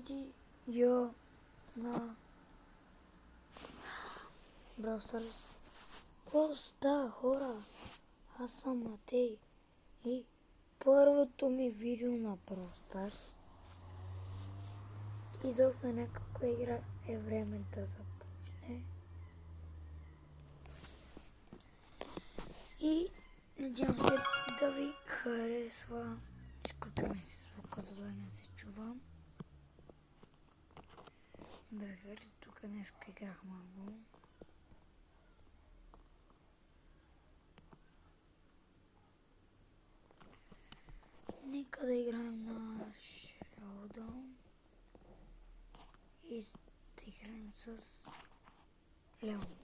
видео на Brawl Stars. Какво става, хора? Аз съм Матей и първото ми видео на Brawl Stars. Изобщо на някаква игра е време да започне. И надявам се да ви харесва. Изключваме си звука, за да не се чувам. Да ви харесва, тук днес играх малко. Нека да играем на Showdown и да играем с Леон.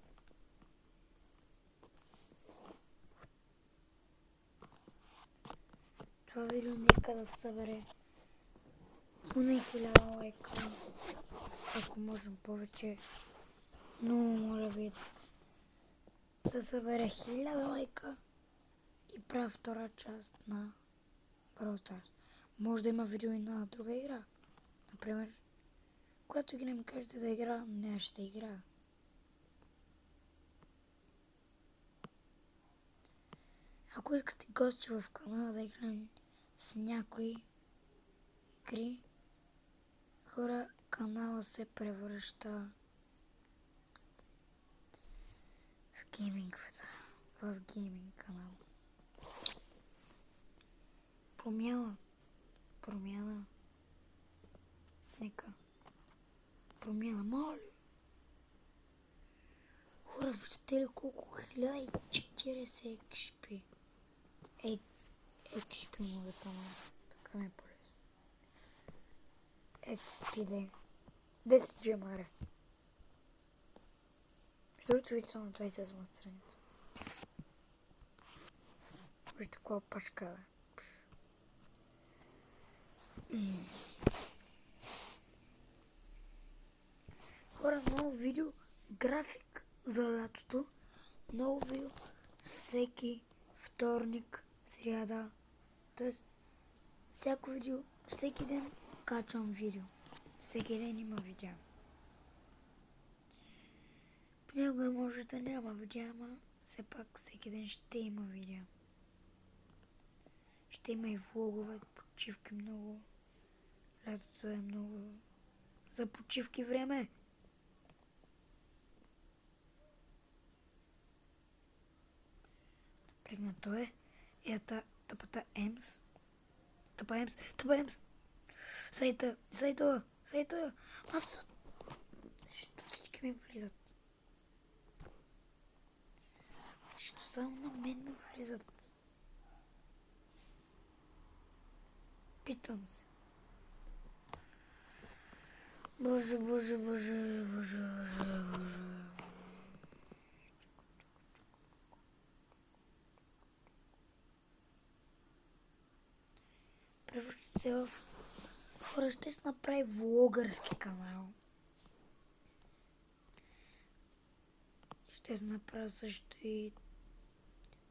Това видео нека да събере поне 1000 лайка, ако можем повече, но моля ви да събере 1000 лайка и правя втора част на Brawl Stars. Може да има видео и на друга игра. Например, когато играем, кажете да игра, не ще игра. Ако искате гости в канала да играем с някои игри, хора, канала се превръща в гейминг канал. Промяна. Нека. Промяна, моля. Хора, виждате ли колко 1040 XP? XP мога там, така ме е полезно. XP 10 джемаре. Защото видите само 28 страница. Вижте такова пашка, бе. Хора, ново видео, график за лятото, ново видео всеки вторник, сряда, т.е. всяко видео, всеки ден качвам видео, всеки ден има видео. Понякога може да няма видео, ама все пак всеки ден ще има видео. Ще има и влогове, почивки много, лятото е много за почивки време. Прегнато е. Ета тъпата Емс. Тъпа Емс. Сайта. Аз защо всички ми влизат? Защо само на мен ми влизат? Питам се. Боже. Превръща се в... Хора, ще се направи влогърски канал. Ще се направя също и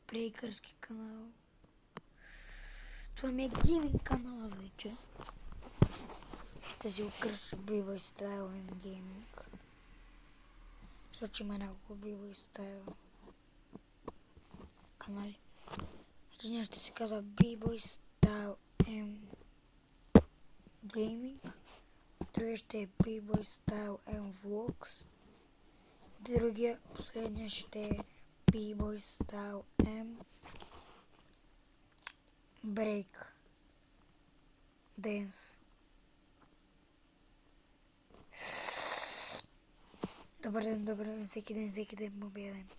брейкърски канал. Това ми е гейминг канала вече. Ще си украша B-Boy Style and Gaming. Защото има няколко B-Boy Style канали. Един ще се казва B-Boy Style and Gaming. Другия ще е B-Boy Style and Vlogs. Другия, последния ще е B-Boy Style and Break Dance. Добър ден, всеки ден мобия ден.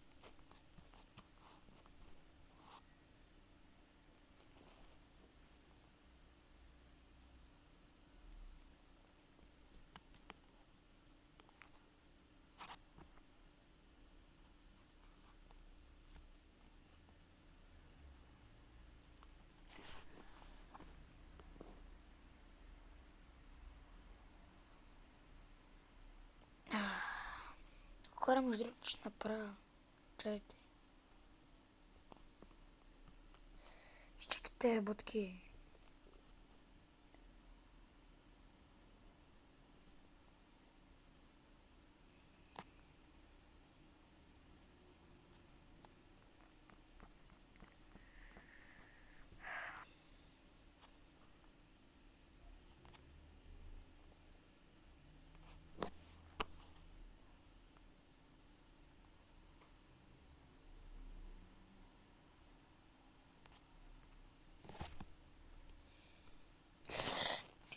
Хора, между другото ще направя. Чайте. Изчакайте, ботки.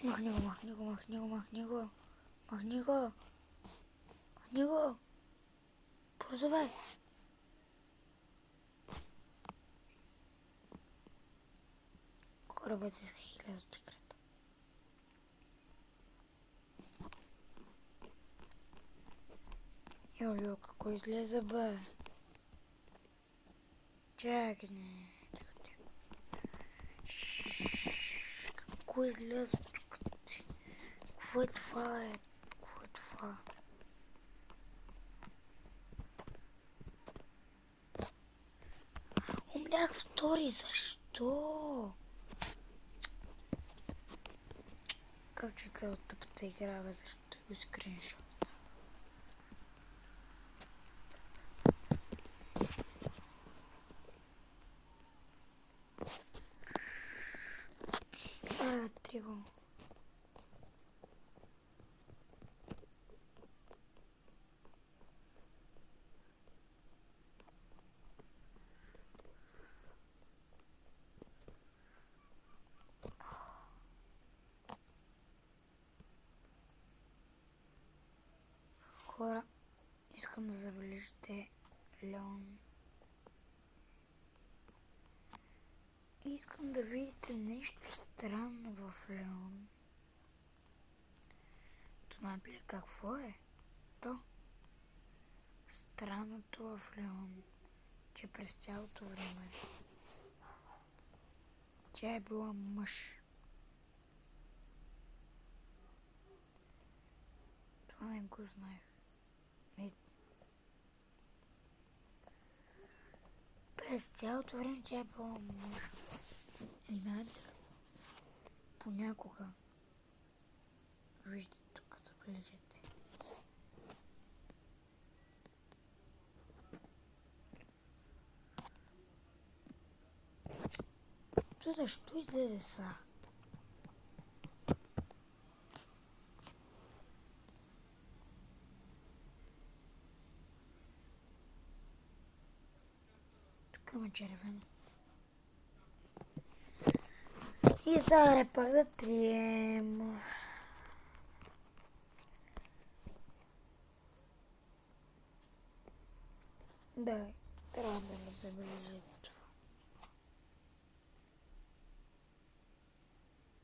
Махни го, махни го, махни го, махни го. Махни го. Махни го. Прозове. Корабът иска 1000 секрета. Йо, какво излезе, бе? Чакай, не. Какво излезе тук? Какво е това, е? Какво е това? Умрях втори, защо? Как че това от тъпата игра, бе, защо го скриншот? Триго. Хора, искам да забележите Леон. Искам да видите нещо странно в Леон. Знаете ли какво е? То. Странното в Леон, че през цялото време тя е била мъж. Това не го знаех. През цялото време тя е била мъж. И знаете ли? Понякога виждате тук, забележете. То защо излезе са? Тук има червено. И сега пак да трием. Да, трябва да ме забележи това.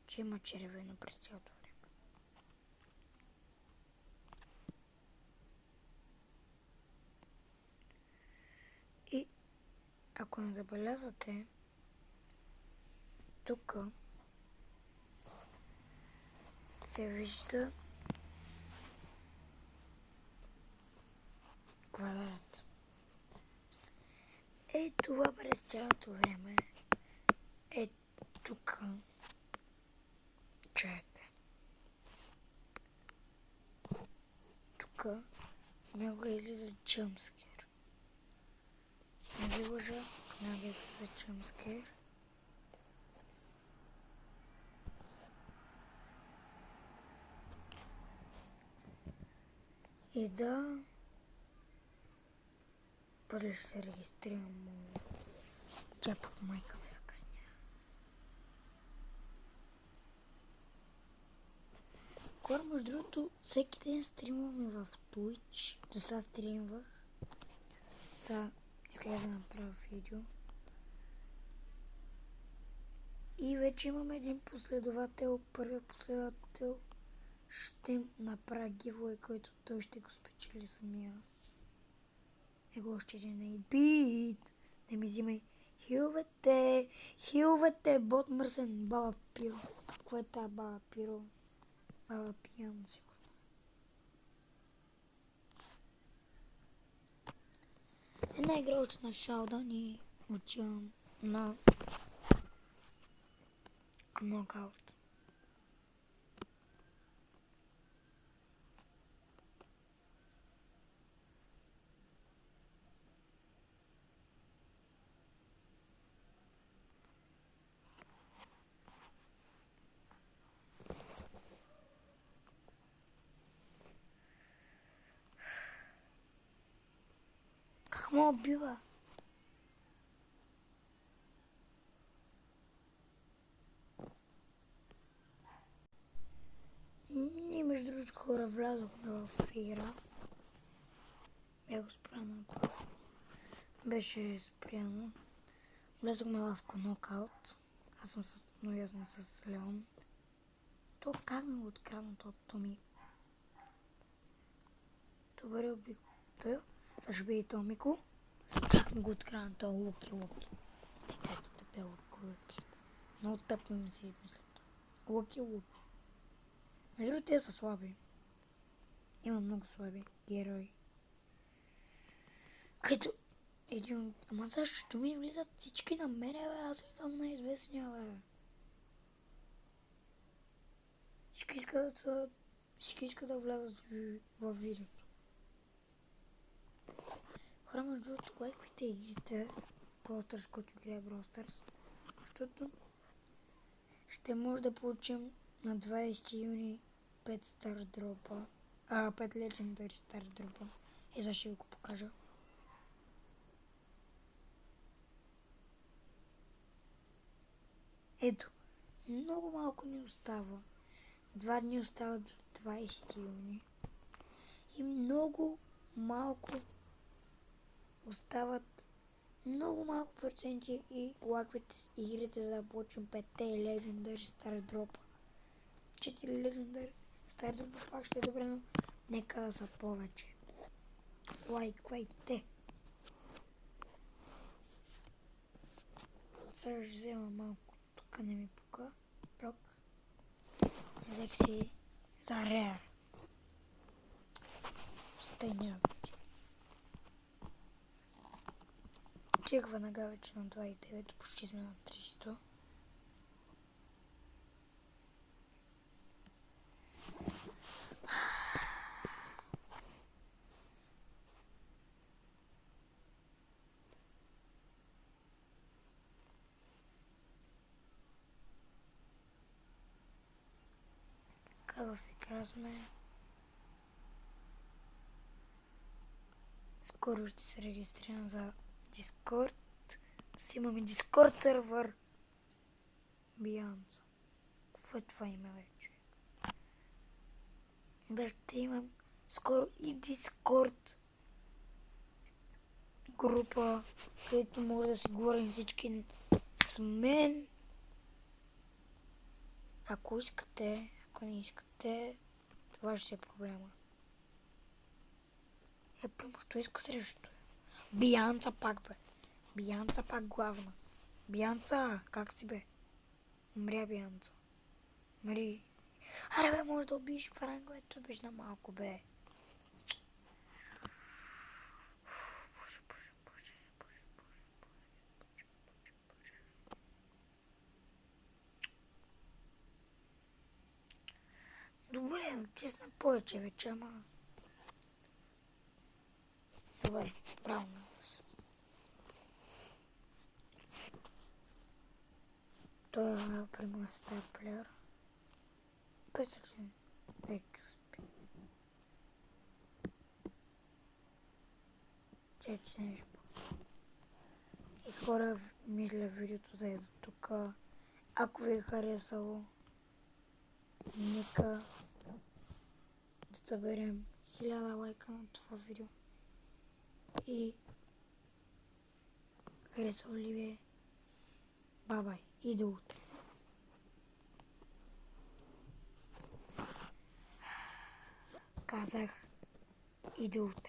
Че има червено през цялото време. И ако не забелязвате, тук се вижда квадрат. Е, това през цялото време е тук. Чакайте. Тук някога излиза джъмскер. Не ви лъжа, някога излиза джъмскер. И да... После ще се регистрирам. Тя пък майка ме закъсня. Хора, между другото, всеки ден стримваме в Twitch. До сега стримвах. Сега исках да направя видео. И вече имаме един последовател. Първият последовател ще направя giveaway, който той ще го спечели самия. Его още един 8-бит. Не ми взимай. Хилвете, бот мърсен, баба Пиро. Кой е тази баба Пиро? Баба Пиян, сигурно. Една игра още на Шалдан и отивам на нокаут. Как ме убива? хора, влязохме в игра. Бях спряно. Беше спряно. Влязохме в нокаут. Аз съм но ясно с Леон. То как ми го открадна тото ми? Добре убих той. Сега ще бъде Томико. Как ми го открадна то Луки. Така че тъпе Луки. Много тъпо ми се мисля. Луки. Между другото, те са слаби. Има много слаби герои. Като един... Ама защо ми влизат всички на мене, бе? Аз съм най-известния, бе. Всички искат да влязат в видеото. Хора, между другото, лайквайте игрите Brawl Stars, който играе Brawl Stars. Защото ще може да получим на 20 юни 5 стар дропа. 5 Legendary стар дропа. И за ще ви го покажа. Ето, много малко ни остава. 2 дни остават до 20 юни. И много малко остават много малко проценти и лайквайте игрите, за да получим 5 Legendary стар дропа. 4 Legendary стар дропа пак ще е добре, но нека да са повече. Лайквайте! Сега ще взема малко. Тук не ми пука. Прок. Взех си за реар. Стейня. Чех веднага вече на 2.9, почти сме на 300. Така в игра сме. Скоро ще се регистрирам за Discord. Си имаме Discord сервер. Бианца. Какво е това име вече? Да, ще имам скоро и Discord група, където може да си говорим всички с мен. Ако искате, ако не искате, това ще е проблема. Прямо, що иска срещу? Бианца пак, бе. Бианца пак главна. Бианца, как си, бе? Умря Бианца. Умри. Аре, бе, може да убиеш Франк, бе. Той беше на малко, бе. Добре, натисна повече вече, ама... Добре, право на вас. Той е при моя стар плеер. 500 XP. Че нещо. И хора, мисля видеото да е до тук. Ако ви е харесало, нека да съберем 1000 лайка на това видео. И харесало ли ви е? Бай-бай. И до утре. Казах и до утре.